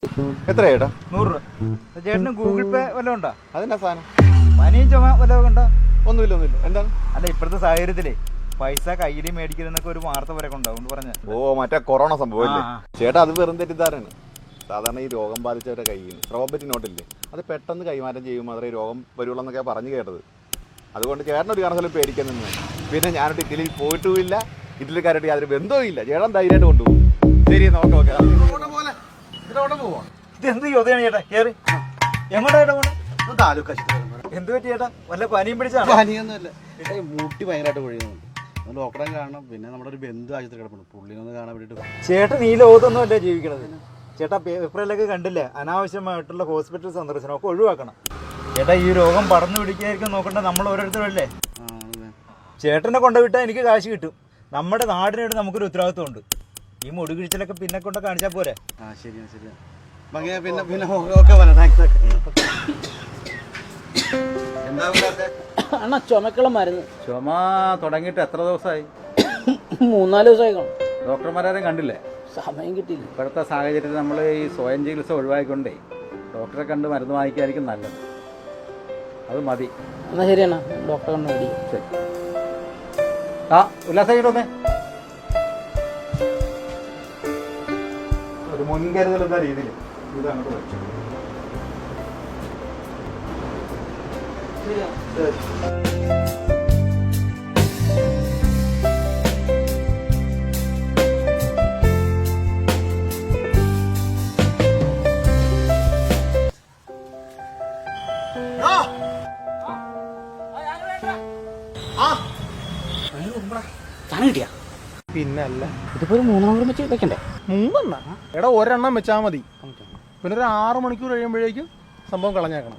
എത്ര ചേട്ടാ? 100 രൂപ. ചേട്ടന് ഗൂഗിൾ പേ വല്ലതും ഉണ്ടോ? അതെന്നാ സാധനം? പനിയും ചുമ വല്ലതും ഉണ്ടോ? ഒന്നുമില്ല. എന്താണ്? അല്ല, ഇപ്പോഴത്തെ സാഹചര്യത്തിലേ പൈസ കയ്യിൽ മേടിക്കരുതെന്നൊക്കെ ഒരു വാർത്ത വരെ ഉണ്ടാവും പറഞ്ഞു. ഓ, മറ്റേ കൊറോണ സംഭവം അല്ലേ ചേട്ടാ? അത് വെറും തെറ്റിദ്ധാരാണ്. സാധാരണ ഈ രോഗം ബാധിച്ചവരുടെ കയ്യിൽ റോബർട്ട് നോട്ടില്ലേ, അത് പെട്ടെന്ന് കൈമാറ്റം ചെയ്യുമ്പോൾ മാത്രമേ രോഗം വരുള്ളൂ എന്നൊക്കെ പറഞ്ഞു കേട്ടത്. അതുകൊണ്ട് ചേട്ടനൊരു കാരണവശാലും പേടിക്കാൻ നിന്ന്. പിന്നെ ഞാനൊരു ഇറ്റലിയിൽ പോയിട്ടുമില്ല, ഇറ്റലിക്കാരായിട്ട് യാതൊരു ബന്ധവും ഇല്ല. ചേട്ടൻ ധൈര്യമായിട്ട് കൊണ്ടുപോകും. ശരി, നോക്കാം. ഇതെന്ത് ചോദ്യമാണ് ചേട്ടാ? കയറി എങ്ങോട്ടായിട്ടാ പോണേ? എന്ത് പറ്റി ചേട്ടാ? വല്ല പനിയും പിടിച്ചാണ്? പനിയൊന്നുമല്ല, മൂട്ടി ഭയങ്കരമായിട്ട് പൊഴിയുന്നുണ്ട്. ഡോക്ടറെ കാണണം. പിന്നെ നമ്മുടെ ഒരു ബന്ധു ആശുപത്രി കിടപ്പുണ്ട്, പുള്ളിനൊന്ന് കാണാൻ വേണ്ടിയിട്ട്. ചേട്ടൻ ഈ ലോകത്തൊന്നും അല്ലേ ജീവിക്കണത്? ചേട്ടാ പേപ്പറിലൊക്കെ കണ്ടില്ലേ, അനാവശ്യമായിട്ടുള്ള ഹോസ്പിറ്റൽ സന്ദർശനം ഒക്കെ ഒഴിവാക്കണം. ചേട്ടാ, ഈ രോഗം പടർന്നു പിടിക്കാതിരിക്കാൻ നോക്കണ്ട നമ്മൾ ഓരോരുത്തരല്ലേ. ചേട്ടനെ കൊണ്ടുവിട്ടാൽ എനിക്ക് കാശ് കിട്ടും. നമ്മുടെ നാടിനായിട്ട് നമുക്കൊരു ഉത്തരവാദിത്വം ഉണ്ട്. ഈ മുടി കിഴിച്ചിലൊക്കെ പിന്നെ കൊണ്ട് കാണിച്ചാൽ പോരെ? ശരിയാണ്. അണ്ണാ, ചുമക്കുള്ള മരുന്ന്. ചുമ തുടങ്ങിയിട്ട് എത്ര ദിവസമായി? 3-4 ദിവസമായി കാണും. ഡോക്ടർമാരും കണ്ടില്ലേ? സമയം കിട്ടിയില്ല. ഇപ്പോഴത്തെ സാഹചര്യത്തിൽ നമ്മൾ ഈ സ്വയം ചികിത്സ ഒഴിവാക്കിക്കൊണ്ടേ ഡോക്ടറെ കണ്ട് മരുന്ന് വാങ്ങിക്കായിരിക്കും നല്ലത്. അത് മതി. എന്നാ ശരിയാണ്, ഡോക്ടറെ കണ്ട് മതി. ശരി. ഉല്ലാസമായിട്ടൊന്നേ ഒരു മുൻകരുതൽ എന്ന രീതിയിൽ ഇത് അങ്ങോട്ട് വെച്ചു. കിട്ടിയാ പിന്നല്ല, ഇതിപ്പോ 3 വെച്ച് വെക്കണ്ടേ? 3 എടാ, ഒരെണ്ണം വെച്ചാൽ മതി. പിന്നെ ഒരു 6 മണിക്കൂർ കഴിയുമ്പോഴേക്കും സംഭവം കളഞ്ഞേക്കണം.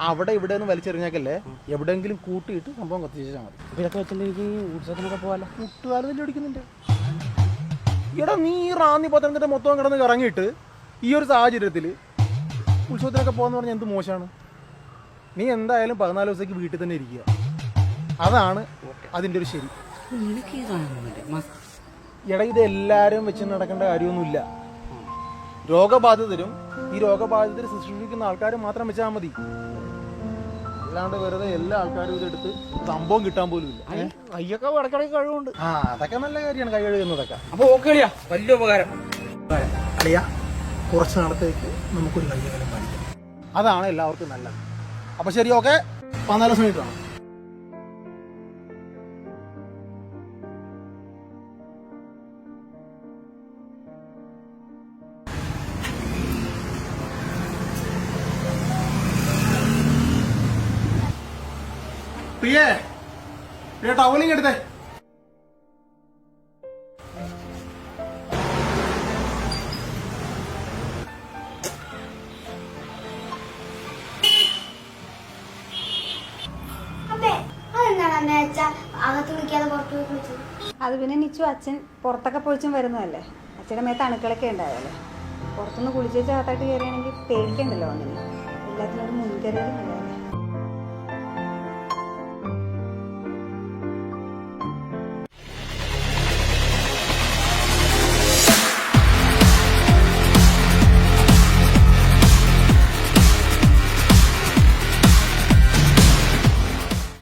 അവിടെ ഇവിടെ ഒന്നും വലിച്ചെറിഞ്ഞേക്കല്ലേ, എവിടെയെങ്കിലും കൂട്ടിയിട്ട് സംഭവം കത്തിച്ചാൽ മതി. ഇതൊക്കെ വെച്ചിട്ട് എനിക്ക് ഉത്സവത്തിനൊക്കെ പോകാലോ. മുട്ടുകാലം അടിക്കുന്നുണ്ട്. എടാ, നീ റാന്നി പത്തനംതിട്ട മൊത്തം കിടന്ന് കറങ്ങിയിട്ട് ഈ ഒരു സാഹചര്യത്തിൽ ഉത്സവത്തിനൊക്കെ പോകാന്ന് പറഞ്ഞാൽ എന്ത് മോശമാണ്. നീ എന്തായാലും 14 ദിവസത്തേക്ക് വീട്ടിൽ തന്നെ ഇരിക്കുക. അതാണ് അതിൻ്റെ ഒരു ശരി. എടാ, ഇത് എല്ലാവരും വെച്ച് നടക്കേണ്ട കാര്യമൊന്നുമില്ല. രോഗബാധിതരും ഈ രോഗബാധിതർ ശുശ്രൂഷിക്കുന്ന ആൾക്കാരും മാത്രം വെച്ചാൽ മതി. അല്ലാണ്ട് വെറുതെ എല്ലാ ആൾക്കാരും ഇതെടുത്ത് സംഭവം കിട്ടാൻ പോലും ഇല്ല. കയ്യൊക്കെ വടക്കടക്ക് കഴിവുണ്ട്. അതൊക്കെ നല്ല കാര്യമാണ്, കൈ കഴുകുന്നതൊക്കെ. അപ്പൊ ഓക്കെ അളിയാ, വലിയ ഉപകാരം. അളിയാ, കുറച്ച് നാളത്തേക്ക് നമുക്കൊരു കയ്യകലം പഠിക്കാം. അതാണ് എല്ലാവർക്കും നല്ലത്. അപ്പൊ ശരി, ഓക്കെ. 14 ദിവസം കഴിഞ്ഞിട്ട് വേണം. പ്രിയേ, ടവലിങ് എടുത്തേ. അത് പിന്നെ നിച്ചു അച്ഛൻ പുറത്തൊക്കെ പൊളിച്ചും വരുന്നതല്ലേ. അച്ഛൻ്റെ മേത്ത് അണുക്കളൊക്കെ ഉണ്ടായല്ലേ. പുറത്തുനിന്ന് കുളിച്ചേച്ച് അകത്തായിട്ട് കയറിയാണെങ്കിൽ പേടിക്കണ്ടല്ലോ. അങ്ങനെ എല്ലാത്തിനും ഒരു മുൻകരുതൽ.